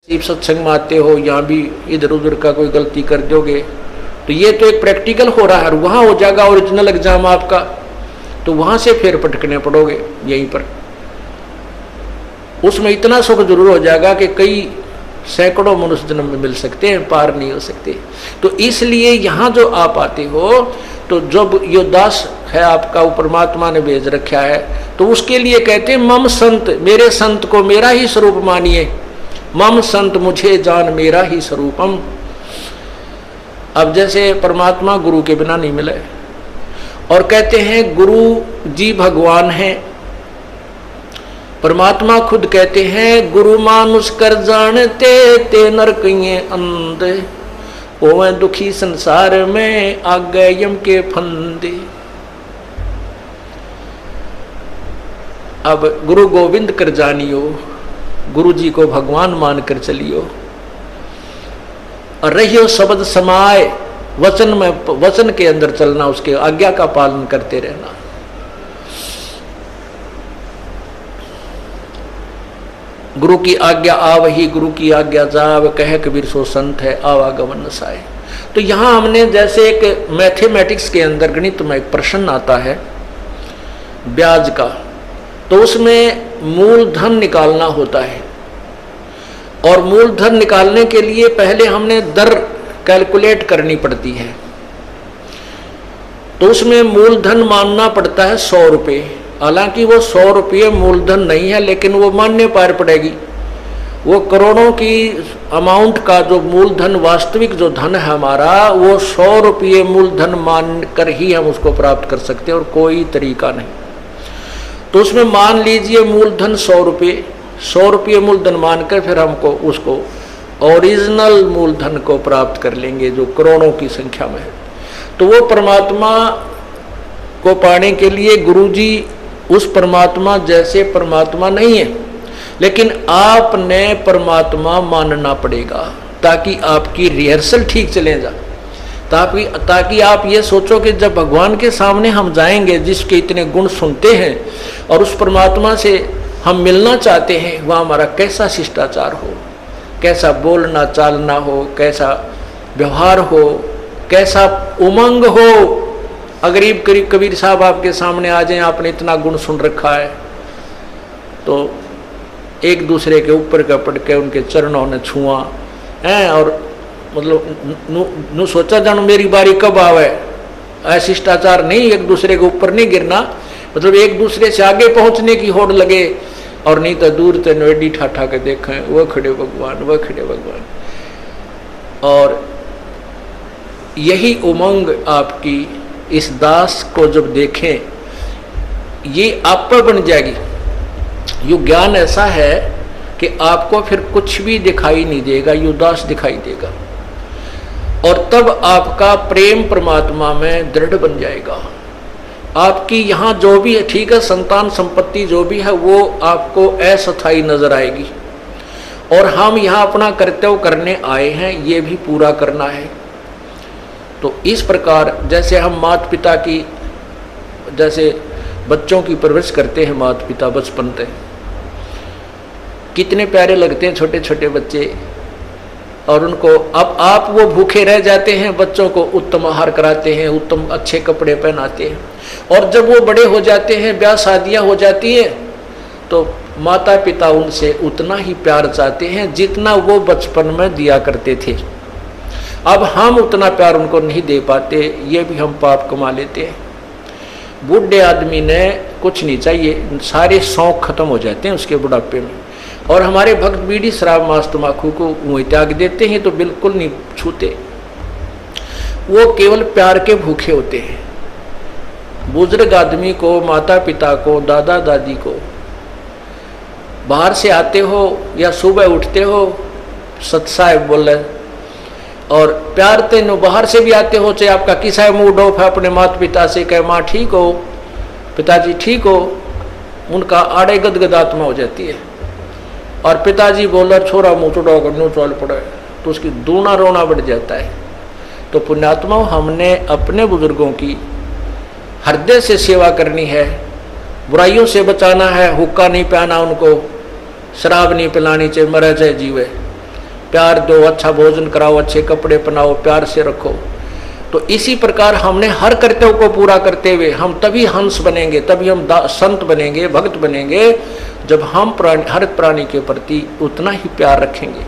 सत्संग में आते हो, यहाँ भी इधर उधर का कोई गलती कर दोगे तो ये तो एक प्रैक्टिकल हो रहा है, वहां हो जाएगा ओरिजिनल एग्जाम आपका, तो वहां से फिर पटकने पड़ोगे यहीं पर। उसमें इतना सुख जरूर हो जाएगा कि कई सैकड़ों मनुष्य जन्म में मिल सकते हैं, पार नहीं हो सकते। तो इसलिए यहाँ जो आप आते हो तो जब यो दास है आपका, वो परमात्मा ने भेज रखा है, तो उसके लिए कहते हैं मम संत, मेरे संत को मेरा ही स्वरूप मानिए। मम संत मुझे जान मेरा ही स्वरूपम। अब जैसे परमात्मा गुरु के बिना नहीं मिले, और कहते हैं गुरु जी भगवान है। परमात्मा खुद कहते हैं गुरु मानुष कर जानते ते नरकिये अंधे, ओवे दुखी संसार में आगे यम के फंदे। अब गुरु गोविंद कर जानियो, गुरु जी को भगवान मानकर चलियो, और रहियो शब्द समाए, वचन में, वचन के अंदर चलना, उसके आज्ञा का पालन करते रहना। गुरु की आज्ञा आवही, गुरु की आज्ञा जाव, कह कबीर सो संत है आवागमन साए। तो यहां हमने जैसे एक मैथमेटिक्स के अंदर गणित में एक प्रश्न आता है ब्याज का, तो उसमें मूलधन निकालना होता है, और मूलधन निकालने के लिए पहले हमने दर कैलकुलेट करनी पड़ती है। तो उसमें मूलधन मानना पड़ता है 100 रुपये। हालांकि वो 100 रुपये मूलधन नहीं है, लेकिन वो मानने पार पड़ेगी। वो करोड़ों की अमाउंट का जो मूलधन, वास्तविक जो धन है हमारा, वो 100 रुपये मूलधन मान कर ही हम उसको प्राप्त कर सकते हैं, और कोई तरीका नहीं। तो उसमें मान लीजिए मूलधन 100 रुपये, 100 रुपये मूलधन मानकर फिर हमको उसको ओरिजिनल मूलधन को प्राप्त कर लेंगे जो करोड़ों की संख्या में है। तो वो परमात्मा को पाने के लिए गुरुजी उस परमात्मा जैसे परमात्मा नहीं है, लेकिन आपने परमात्मा मानना पड़ेगा ताकि आपकी रिहर्सल ठीक चले जा, ताकि आप ये सोचो कि जब भगवान के सामने हम जाएंगे, जिसके इतने गुण सुनते हैं, और उस परमात्मा से हम मिलना चाहते हैं, वहाँ हमारा कैसा शिष्टाचार हो, कैसा बोलना चालना हो, कैसा व्यवहार हो, कैसा उमंग हो। अगर कबीर साहब आपके सामने आ जाए, आपने इतना गुण सुन रखा है, तो एक दूसरे के ऊपर का पड़ के उनके चरणों ने छुआ है, और मतलब नु सोचा जानो मेरी बारी कब आवे। ऐसा शिष्टाचार नहीं, एक दूसरे के ऊपर नहीं गिरना, मतलब एक दूसरे से आगे पहुंचने की होड़ लगे, और नहीं तो दूर से नोडी ठाठा के देखें वह खड़े भगवान, वह खड़े भगवान। और यही उमंग आपकी इस दास को जब देखें, ये आप पर बन जाएगी। ये ज्ञान ऐसा है कि आपको फिर कुछ भी दिखाई नहीं देगा, ये दास दिखाई देगा, और तब आपका प्रेम परमात्मा में दृढ़ बन जाएगा। आपकी यहाँ जो भी है, ठीक है, संतान संपत्ति जो भी है वो आपको अस्थायी नजर आएगी, और हम यहाँ अपना कर्तव्य करने आए हैं, ये भी पूरा करना है। तो इस प्रकार जैसे हम माता पिता की, जैसे बच्चों की परवरिश करते हैं माता पिता बचपन से, कितने प्यारे लगते हैं छोटे छोटे बच्चे, और उनको अब आप वो भूखे रह जाते हैं, बच्चों को उत्तम आहार कराते हैं, उत्तम अच्छे कपड़े पहनाते हैं, और जब वो बड़े हो जाते हैं, ब्याह शादियाँ हो जाती हैं, तो माता पिता उनसे उतना ही प्यार चाहते हैं जितना वो बचपन में दिया करते थे। अब हम उतना प्यार उनको नहीं दे पाते, ये भी हम पाप कमा लेते हैं। बूढ़े आदमी ने कुछ नहीं चाहिए, सारे शौक खत्म हो जाते हैं उसके बुढ़ापे में, और हमारे भक्त बीड़ी शराब मांस तम्बाकू को वहीं त्याग देते हैं, तो बिल्कुल नहीं छूते, वो केवल प्यार के भूखे होते हैं। बुजुर्ग आदमी को, माता पिता को, दादा दादी को, बाहर से आते हो या सुबह उठते हो, सत्साहेब बोले, और प्यार तेनो बाहर से भी आते हो, चाहे आपका किसा मूड ऑफ है, अपने माता पिता से कहे माँ ठीक हो, पिताजी ठीक हो, उनका आड़े गदगद आत्मा हो जाती है, और पिताजी बोले छोरा मुँह चुड़ाओ करनो चल पड़े, तो उसकी दूना रोना बढ़ जाता है। तो पुण्यात्मा, हमने अपने बुजुर्गों की हृदय से सेवा करनी है, बुराइयों से बचाना है, हुक्का नहीं पिलाना उनको, शराब नहीं पिलानी, चाहे मरे चाहे जीवे, प्यार दो, अच्छा भोजन कराओ, अच्छे कपड़े पहनाओ, प्यार से रखो। तो इसी प्रकार हमने हर कर्तव्य को पूरा करते हुए हम तभी हंस बनेंगे, तभी हम संत बनेंगे, भक्त बनेंगे, जब हम हर प्राणी के प्रति उतना ही प्यार रखेंगे।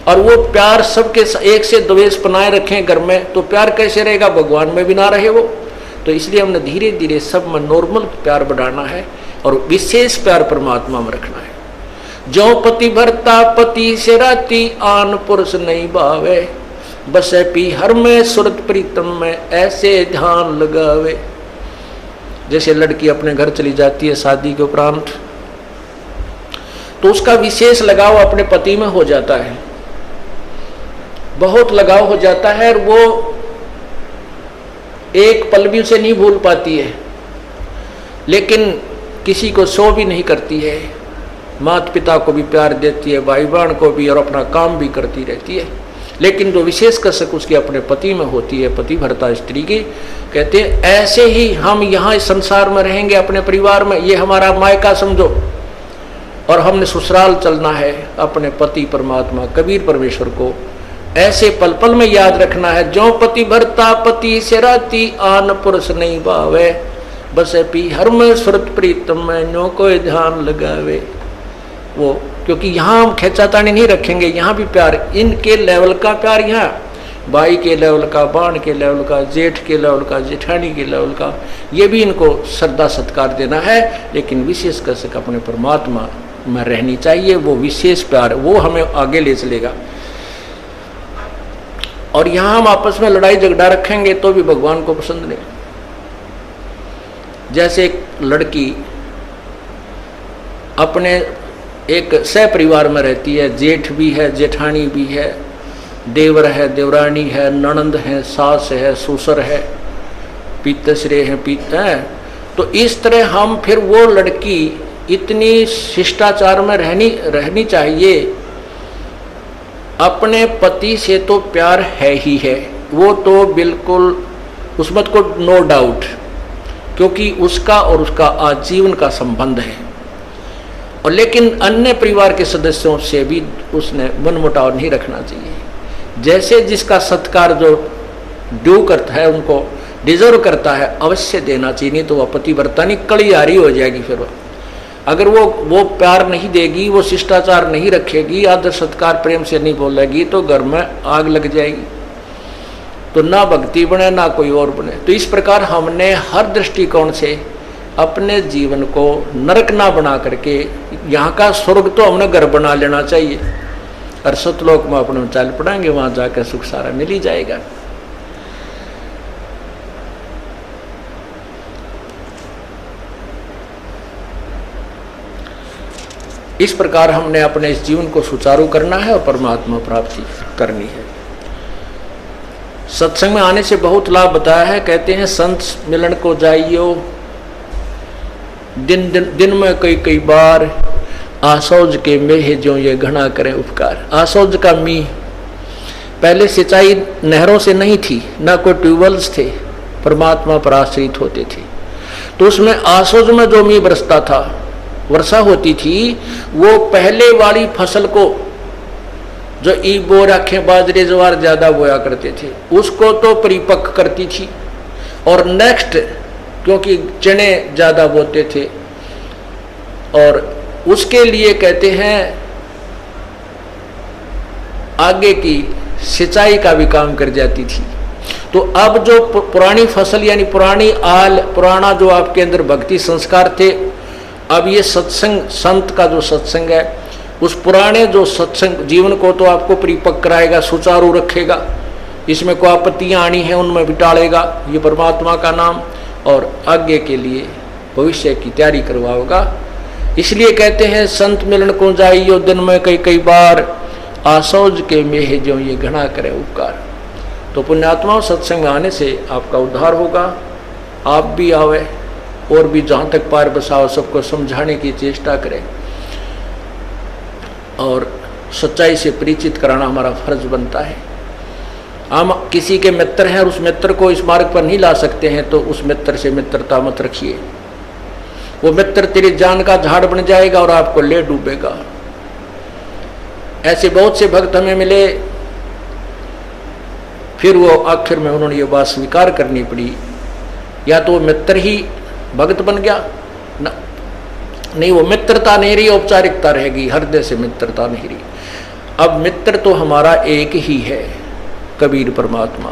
और वो प्यार सबके एक से द्वेष बनाए रखें घर में, तो प्यार कैसे रहेगा? भगवान में भी ना रहे वो। तो इसलिए हमने धीरे धीरे सब में नॉर्मल प्यार बढ़ाना है और विशेष प्यार परमात्मा में रखना है। जो पति भरता पति से राती, आन पुरुष नहीं भावे, बसे पी हर में सुरत प्रीतम में, ऐसे ध्यान लगावे। जैसे लड़की अपने घर चली जाती है शादी के उपरांत, तो उसका विशेष लगाव अपने पति में हो जाता है, बहुत लगाव हो जाता है, और वो एक पल भी उसे नहीं भूल पाती है, लेकिन किसी को शो भी नहीं करती है, माता पिता को भी प्यार देती है, भाई बहन को भी, और अपना काम भी करती रहती है। लेकिन जो विशेष कसक उसके अपने पति में होती है, पति भरता स्त्री की, कहते हैं ऐसे ही हम यहाँ इस संसार में रहेंगे, अपने परिवार में, ये हमारा मायका समझो, और हमने ससुराल चलना है अपने पति परमात्मा कबीर परमेश्वर को ऐसे पल पल में याद रखना है। जो पति भरता पति से राती, आन पुरुष नहीं भावे, बस पी हर में सुरत प्रीतम में, नो कोई ध्यान लगावे। वो क्योंकि यहाँ हम खेचातानी नहीं रखेंगे, यहाँ भी प्यार, इनके लेवल का प्यार, यहाँ भाई के लेवल का, बाण के लेवल का, जेठ के लेवल का, जेठानी के लेवल का, ये भी इनको श्रद्धा सत्कार देना है। लेकिन विशेष कसक अपने परमात्मा में रहनी चाहिए, वो विशेष प्यार वो हमें आगे ले चलेगा। और यहाँ हम आपस में लड़ाई झगड़ा रखेंगे तो भी भगवान को पसंद नहीं। जैसे एक लड़की अपने एक सह परिवार में रहती है, जेठ भी है, जेठानी भी है, देवर है, देवरानी है, ननंद है, सास है, ससुर है, पितश्रे है, है। तो इस तरह हम फिर वो लड़की इतनी शिष्टाचार में रहनी चाहिए। अपने पति से तो प्यार है ही है, वो तो बिल्कुल उसमें को नो डाउट, क्योंकि उसका और उसका आजीवन का संबंध है। और लेकिन अन्य परिवार के सदस्यों से भी उसने मनमुटाव नहीं रखना चाहिए। जैसे जिसका सत्कार जो ड्यू करता है, उनको डिजर्व करता है, अवश्य देना चाहिए, नहीं तो वह पतिव्रता नहीं कलियारी हो जाएगी। फिर अगर वो प्यार नहीं देगी, वो शिष्टाचार नहीं रखेगी, आदर सत्कार प्रेम से नहीं बोलेगी, तो घर में आग लग जाएगी, तो ना भक्ति बने ना कोई और बने। तो इस प्रकार हमने हर दृष्टिकोण से अपने जीवन को नरक ना बना करके यहाँ का स्वर्ग तो हमने घर बना लेना चाहिए, और सतलोक में अपने चाल पड़ेंगे, वहां जाकर सुख सारा मिल ही जाएगा। इस प्रकार हमने अपने इस जीवन को सुचारू करना है और परमात्मा प्राप्ति करनी है। सत्संग में आने से बहुत लाभ बताया है। कहते हैं संत मिलन को जाइयो, दिन में कई बार, आसौज के मेह जो ये घना करें उपकार। आसौज का मीह पहले सिंचाई नहरों से नहीं थी, ना कोई ट्यूबवेल्स थे, परमात्मा पर आश्रित होते थे। तो उसमें आसौज में जो मीह बरसता था, वर्षा होती थी, वो पहले वाली फसल को जो ईबो रखें बाजरे ज्वार ज्यादा बोया करते थे, उसको तो परिपक्व करती थी, और नेक्स्ट क्योंकि चने ज्यादा बोते थे, और उसके लिए कहते हैं आगे की सिंचाई का भी काम कर जाती थी। तो अब जो पुरानी फसल यानी पुरानी आल, पुराना जो आपके अंदर भक्ति संस्कार थे, अब ये सत्संग, संत का जो सत्संग है, उस पुराने जो सत्संग जीवन को तो आपको परिपक्व कराएगा, सुचारू रखेगा, इसमें कोई आपत्तियां आनी है उनमें भी टालेगा, ये परमात्मा का नाम, और आगे के लिए भविष्य की तैयारी करवाओगा। इसलिए कहते हैं संत मिलन को जाइयो, दिन में कई बार, आसौज के मेह जो ये घना करे उपकार। तो पुण्यात्माओं, सत्संग में आने से आपका उद्धार होगा। आप भी आवे और भी जहाँ तक पार बसाओ सबको समझाने की चेष्टा करें, और सच्चाई से परिचित कराना हमारा फर्ज बनता है। हम किसी के मित्र हैं और उस मित्र को इस मार्ग पर नहीं ला सकते हैं, तो उस मित्र से मित्रता मत रखिए। वो मित्र तेरी जान का झाड़ बन जाएगा और आपको ले डूबेगा। ऐसे बहुत से भक्त हमें मिले, फिर वो आखिर में उन्होंने ये बात स्वीकार करनी पड़ी, या तो वो मित्र ही भक्त बन गया ना, नहीं वो मित्रता नहीं रही, औपचारिकता रहेगी, हृदय से मित्रता नहीं रही। अब मित्र तो हमारा एक ही है, कबीर परमात्मा।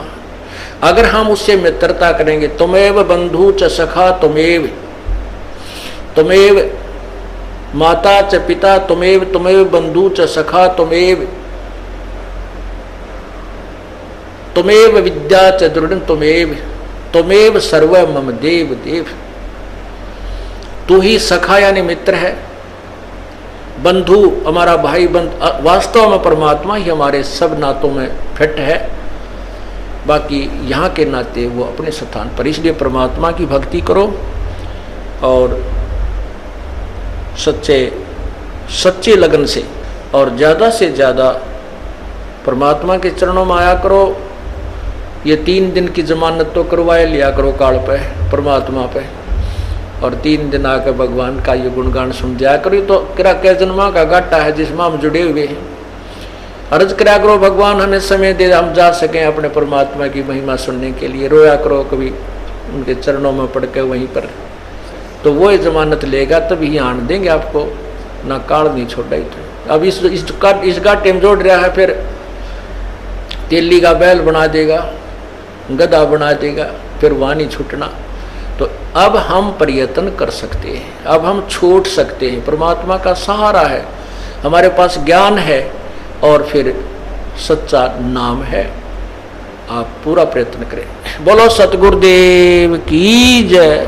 अगर हम उससे मित्रता करेंगे, तुमेव बंधु च सखा तुमेव, तुमेव माता च पिता तुमेव, तुमेव बंधु च सखा तुमेव, तुमेव विद्या च दृढ़ तुमेव, तुमेव सर्व मम देव देव। तू ही सखा यानी मित्र है, बंधु हमारा भाई बंध, वास्तव में परमात्मा ही हमारे सब नातों में फिट है, बाकी यहाँ के नाते वो अपने स्थान पर। इसलिए परमात्मा की भक्ति करो और सच्चे लगन से और ज़्यादा से ज़्यादा परमात्मा के चरणों में आया करो। ये 3 दिन की जमानत तो करवाए लिया करो काल पे, परमात्मा पे, और 3 दिन आकर भगवान का ये गुणगान सुन जाया करो। तो किरा क्या जन्मा का घाटा है जिसमें हम जुड़े हुए हैं। अर्ज करा करो भगवान हमें समय दे, हम जा सकें अपने परमात्मा की महिमा सुनने के लिए। रोया करो कभी उनके चरणों में पड़ के वहीं पर, तो वो जमानत लेगा तभी आन देंगे आपको, ना काल नहीं छोड़ा ही। तो अब इसका टेम जोड़ रहा है, फिर तेली का बैल बना देगा, गधा बना देगा, फिर वहाँ नहीं छूटना। तो अब हम प्रयत्न कर सकते हैं, अब हम छोड़ सकते हैं। परमात्मा का सहारा है, हमारे पास ज्ञान है और फिर सच्चा नाम है। आप पूरा प्रयत्न करें। बोलो सतगुरुदेव की जय।